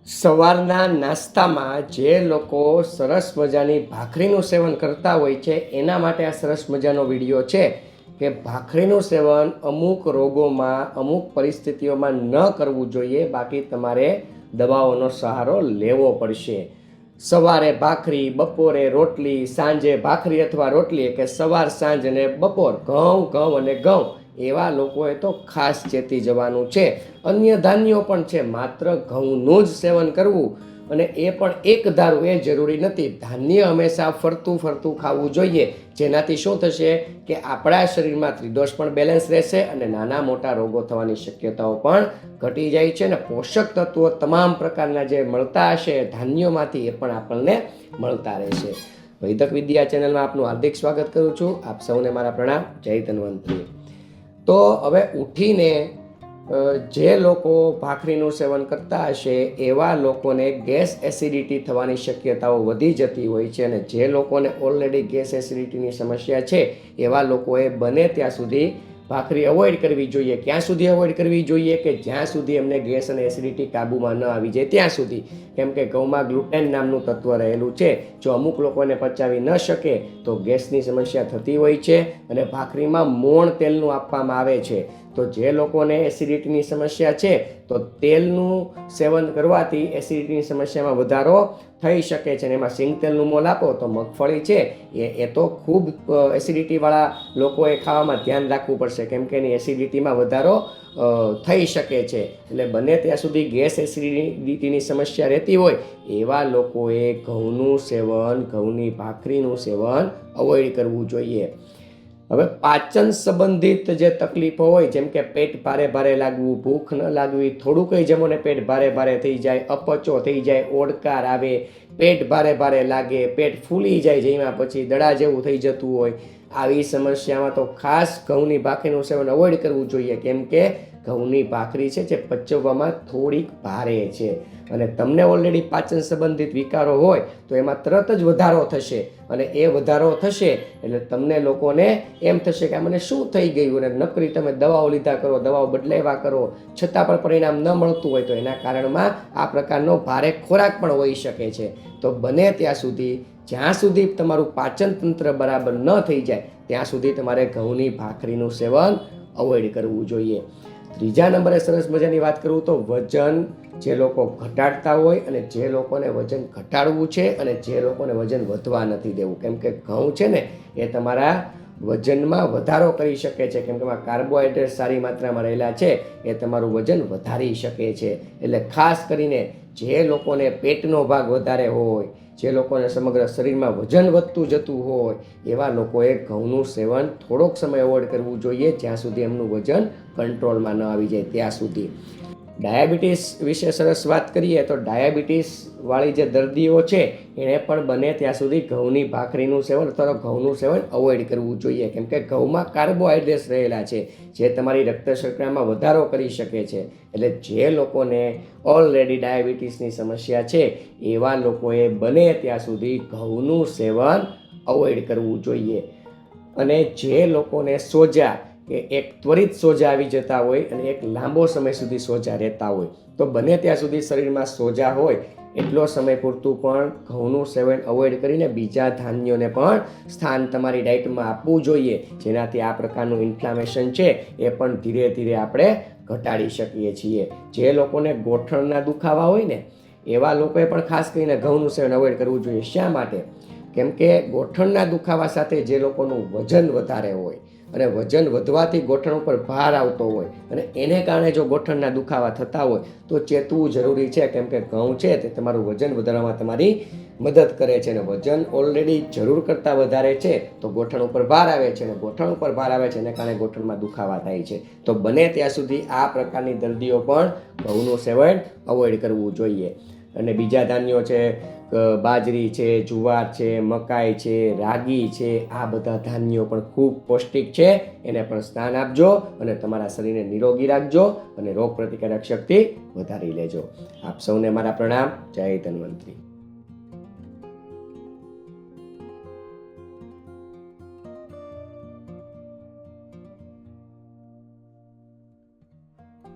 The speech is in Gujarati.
સવારના નાસ્તામાં જે લોકો સરસ મજાની ભાખરીનું સેવન કરતા હોય છે એના માટે આ સરસ મજાનો વિડીયો છે કે ભાખરીનું સેવન અમુક રોગોમાં અમુક પરિસ્થિતિઓમાં ન કરવું જોઈએ, બાકી તમારે દવાઓનો સહારો લેવો પડશે. સવારે ભાખરી, બપોરે રોટલી, સાંજે ભાખરી અથવા રોટલી, કે સવાર સાંજ અને બપોર ઘઉં અને ઘઉં, એવા લોકોએ તો ખાસ ચેતી જવાનું છે. અન્ય ધાન્યો પણ છે, માત્ર ઘઉંનું જ સેવન કરવું અને એ પણ એક ધારું એ જરૂરી નથી. ધાન્ય હંમેશા ફરતું ખાવું જોઈએ, જેનાથી શું થશે કે આપણા શરીરમાં ત્રિદોષ પણ બેલેન્સ રહેશે અને નાના મોટા રોગો થવાની શક્યતાઓ પણ ઘટી જાય છે. અને પોષક તત્વો તમામ પ્રકારના જે મળતા હશે ધાન્યોમાંથી એ પણ આપણને મળતા રહેશે. વૈદક વિદ્યા ચેનલમાં આપનું હાર્દિક સ્વાગત કરું છું. આપ સૌને મારા પ્રણામ. જય ધન્વંતરી. તો હવે ઉઠીને જે લોકો ભાખરીનું સેવન કરતા હશે એવા લોકોને ગેસ એસિડિટી થવાની શક્યતાઓ વધી જતી હોય છે. અને જે લોકોને ઓલરેડી ગેસ એસિડિટીની સમસ્યા છે એવા લોકોએ બને ત્યાં સુધી ભાખરી અવોઇડ કરવી જોઈએ. ક્યાં સુધી અવોઇડ કરવી જોઈએ? કે જ્યાં સુધી એમને ગેસ અને એસિડિટી કાબૂમાં ન આવી જાય ત્યાં સુધી. કેમ કે ઘઉંમાં ગ્લુટેન નામનું તત્વ રહેલું છે. જો અમુક લોકોને પચાવી ન શકે તો ગેસની સમસ્યા થતી હોય છે. અને ભાખરીમાં મોણ તેલનું આપવામાં આવે છે. તો જે લોકોને એસિડિટીની સમસ્યા છે તો તેલનું સેવન કરવાથી એસિડિટીની સમસ્યામાં વધારો થઈ શકે છે. અને એમાં સિંગ તેલનું મોલ આપો તો મગફળી છે એ તો ખૂબ એસિડિટીવાળા લોકોએ ખાવામાં ધ્યાન રાખવું પડશે, કેમ કે એની એસિડિટીમાં વધારો થઈ શકે છે. એટલે બને ત્યાં સુધી ગેસ એસિડિટીની સમસ્યા રહેતી હોય એવા લોકોએ ઘઉંનું સેવન, ઘઉંની ભાખરીનું સેવન અવોઇડ કરવું જોઈએ. હવે પાચન સંબંધિત જે તકલીફો હોય, જેમ કે પેટ ભારે લાગવું, ભૂખ ન લાગવી, થોડું કંઈ જમોને પેટ ભારે થઈ જાય, અપચો થઈ જાય, ઓડકાર આવે, પેટ ભારે લાગે, પેટ ફૂલી જાય, જેમાં પછી દડા જેવું થઈ જતું હોય, આવી સમસ્યામાં તો ખાસ ઘઉંની ભાખરીનું સેવન અવોઇડ કરવું જોઈએ. કેમ કે ઘઉંની ભાખરી છે જે પચવવામાં થોડીક ભારે છે અને તમને ઓલરેડી પાચન સંબંધિત વિકારો હોય તો એમાં તરત જ વધારો થશે. અને એ વધારો થશે એટલે તમને લોકોને એમ થશે કે આ મને શું થઈ ગયું, અને નકરી તમે દવાઓ લીધા કરો, દવાઓ બદલાવ્યા કરો, છતાં પણ પરિણામ ન મળતું હોય તો એના કારણમાં આ પ્રકારનો ભારે ખોરાક પણ હોઈ શકે છે. તો બને ત્યાં સુધી, જ્યાં સુધી તમારું પાચન તંત્ર બરાબર ન થઈ જાય ત્યાં સુધી તમારે ઘઉંની ભાખરીનું સેવન અવોઇડ કરવું જોઈએ. ત્રીજા નંબરે સરસ મજાની વાત કરું તો વજન જે લોકો ઘટાડતા હોય અને જે લોકોને વજન ઘટાડવું છે અને જે લોકોને વજન વધવા નથી દેવું. કેમ કે ઘઉં છે ને એ તમારા વજનમાં વધારો કરી શકે છે, કેમ કે એમાં કાર્બોહાઈડ્રેટ સારી માત્રામાં રહેલા છે, એ તમારું વજન વધારી શકે છે. એટલે ખાસ કરીને જે લોકોને પેટનો ભાગ વધારે હોય, જે લોકોને સમગ્ર શરીરમાં વજન વધતું જતું હોય એવા લોકોએ ઘઉંનું સેવન થોડોક સમય અવોઇડ કરવું જોઈએ, જ્યાં સુધી એમનું વજન કંટ્રોલમાં ન આવી જાય ત્યાં સુધી. ડાયાબિટીસ વિશે સરસ વાત કરીએ તો ડાયાબિટીસવાળી જે દર્દીઓ છે એણે પણ બને ત્યાં સુધી ઘઉંની ભાખરીનું સેવન અથવા ઘઉંનું સેવન અવોઇડ કરવું જોઈએ. કેમ કે ઘઉંમાં કાર્બોહાઈડ્રેટ્સ રહેલા છે જે તમારી રક્ત શર્કરામાં વધારો કરી શકે છે. એટલે જે લોકોને ઓલરેડી ડાયાબિટીસની સમસ્યા છે એવા લોકોએ બને ત્યાં સુધી ઘઉંનું સેવન અવોઇડ કરવું જોઈએ. અને જે લોકોને સોજા કે એક ત્વરિત સોજા આવી જતા હોય અને એક લાંબો સમય સુધી સોજા રહેતા હોય તો બને ત્યાં સુધી શરીરમાં સોજા હોય એટલો સમય પૂરતું પણ ઘઉંનું સેવન અવોઇડ કરીને બીજા ધાન્યોને પણ સ્થાન તમારી ડાયટમાં આપવું જોઈએ, જેનાથી આ પ્રકારનું ઇન્ફ્લામેશન છે એ પણ ધીરે આપણે ઘટાડી શકીએ છીએ. જે લોકોને ગોઠણના દુખાવા હોય ને એવા લોકોએ પણ ખાસ કરીને ઘઉંનું સેવન અવોઇડ કરવું જોઈએ. શા માટે? કેમ કે ગોઠણના દુખાવા સાથે જે લોકોનું વજન વધારે હોય અને વજન વધવાથી ગોઠણ ઉપર ભાર આવતો હોય અને એને કારણે જો ગોઠણના દુખાવા થતા હોય તો ચેતવું જરૂરી છે. કેમ કે ઘઉં છે તે તમારું વજન વધારવામાં તમારી મદદ કરે છે. અને વજન ઓલરેડી જરૂર કરતાં વધારે છે તો ગોઠણ ઉપર ભાર આવે છે, અને ગોઠણ ઉપર ભાર આવે છે એને કારણે ગોઠણમાં દુખાવા થાય છે. તો બને ત્યાં સુધી આ પ્રકારની દર્દીઓ પણ ઘઉંનું સેવન અવોઇડ કરવું જોઈએ. અને બીજા ધાન્યો છે, બાજરી છે, જુવાર છે, મકાઈ છે, રાગી છે, આ બધા ધાન્યો પણ ખૂબ પૌષ્ટિક છે. એને પણ સ્થાન આપજો અને તમારા શરીરને નિરોગી રાખજો અને રોગ પ્રતિકારક શક્તિ વધારી લેજો. આપ સૌને મારા પ્રણામ. જય ધન્વંતરી.